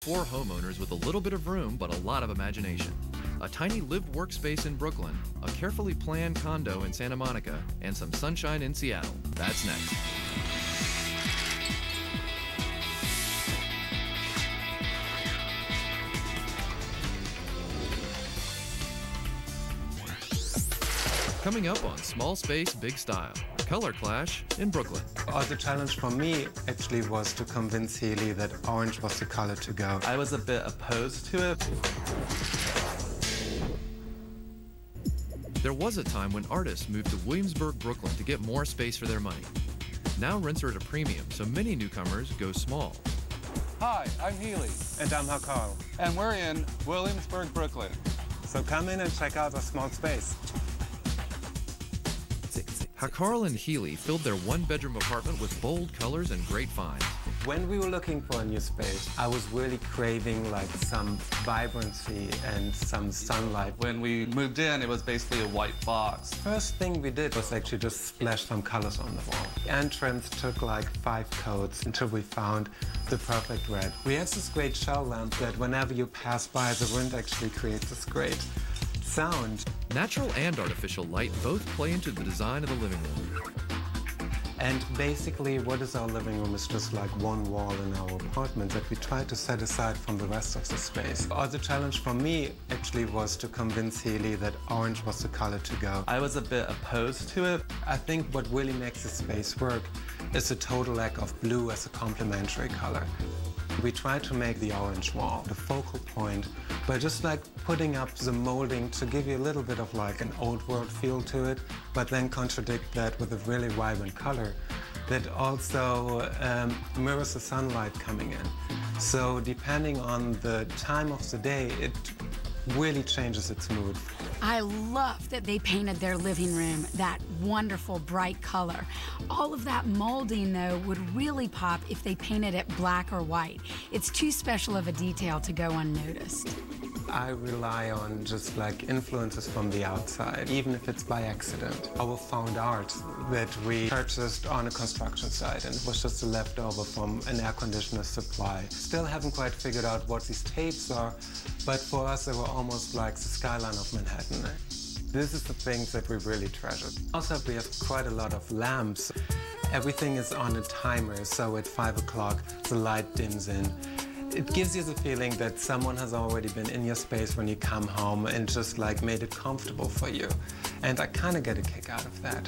for homeowners with a little bit of room but a lot of imagination. A tiny lived workspace in Brooklyn, a carefully planned condo in Santa Monica, and some sunshine in Seattle. That's next. Coming up on Small Space, Big Style, Color Clash in Brooklyn. The challenge for me actually was to convince Jili that orange was the color to go. I was a bit opposed to it. There was a time when artists moved to Williamsburg, Brooklyn to get more space for their money. Now rents are at a premium, so many newcomers go small. Hi, I'm Jili. And I'm Hakarl. And we're in Williamsburg, Brooklyn. So come in and check out our small space. Hakarl and Jili filled their one-bedroom apartment with bold colors and great finds. When we were looking for a new space, I was really craving like some vibrancy and some sunlight. When we moved in, it was basically a white box. First thing we did was actually just splash some colors on the wall. The entrance took like 5 coats until we found the perfect red. We have this great shell lamp that whenever you pass by, the wind actually creates this great sound. Natural and artificial light both play into the design of the living room. And basically, what is our living room is just like one wall in our apartment that we try to set aside from the rest of the space. The challenge for me actually was to convince Jili that orange was the color to go. I was a bit opposed to it. I think what really makes the space work is the total lack of blue as a complementary color. We try to make the orange wall the focal point by just like putting up the molding to give you a little bit of like an old world feel to it, but then contradict that with a really vibrant color that also mirrors the sunlight coming in. So depending on the time of the day, it really changes its mood. I love that they painted their living room that wonderful bright color. All of that molding, though, would really pop if they painted it black or white. It's too special of a detail to go unnoticed. I rely on just like influences from the outside, even if it's by accident. Our found art that we purchased on a construction site, and it was just a leftover from an air conditioner supply. Still haven't quite figured out what these tapes are, but for us they were almost like the skyline of Manhattan. This is the things that we really treasured. Also, we have quite a lot of lamps. Everything is on a timer, so at 5 o'clock the light dims in. It gives you the feeling that someone has already been in your space when you come home and just like made it comfortable for you. And I kind of get a kick out of that.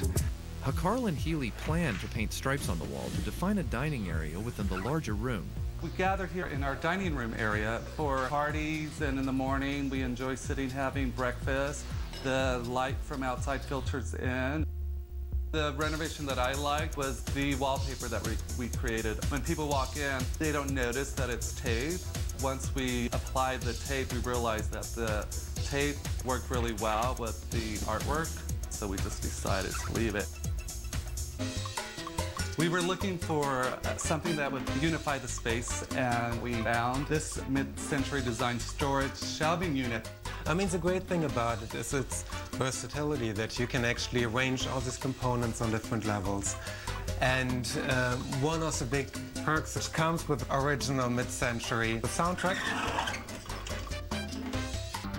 Hakarl and Jili planned to paint stripes on the wall to define a dining area within the larger room. We gather here in our dining room area for parties, and in the morning we enjoy sitting having breakfast. The light from outside filters in. The renovation that I liked was the wallpaper that we created. When people walk in, they don't notice that it's tape. Once we applied the tape, we realized that the tape worked really well with the artwork, so we just decided to leave it. We were looking for something that would unify the space, and we found this mid-century design storage shelving unit. I mean, the great thing about it is its versatility, that you can actually arrange all these components on different levels. And one of the big perks that comes with original mid-century soundtrack.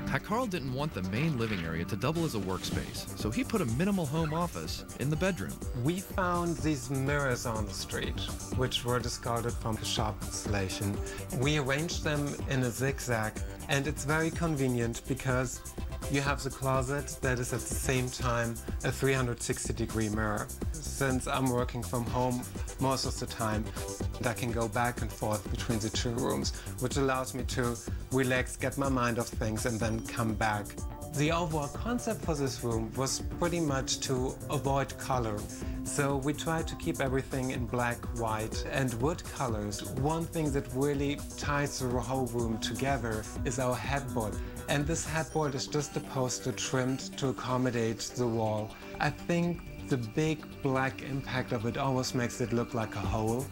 Hakarl didn't want the main living area to double as a workspace, so he put a minimal home office in the bedroom. We found these mirrors on the street, which were discarded from the shop installation. We arranged them in a zigzag, and it's very convenient because you have the closet that is at the same time a 360-degree mirror. Since I'm working from home most of the time, I can go back and forth between the two rooms, which allows me to relax, get my mind off things, and then come back. The overall concept for this room was pretty much to avoid color. So we tried to keep everything in black, white, and wood colors. One thing that really ties the whole room together is our headboard. And this headboard is just a poster trimmed to accommodate the wall. I think the big black impact of it always makes it look like a hole,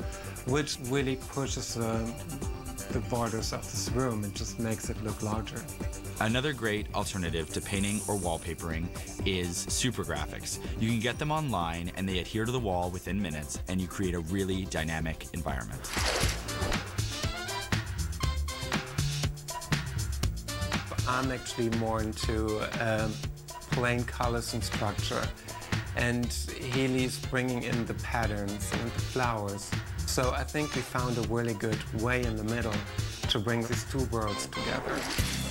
which really pushes the borders of this room and just makes it look larger. Another great alternative to painting or wallpapering is super graphics. You can get them online and they adhere to the wall within minutes, and you create a really dynamic environment. I'm actually more into plain colors and structure. And Jili's bringing in the patterns and the flowers. So I think we found a really good way in the middle to bring these two worlds together.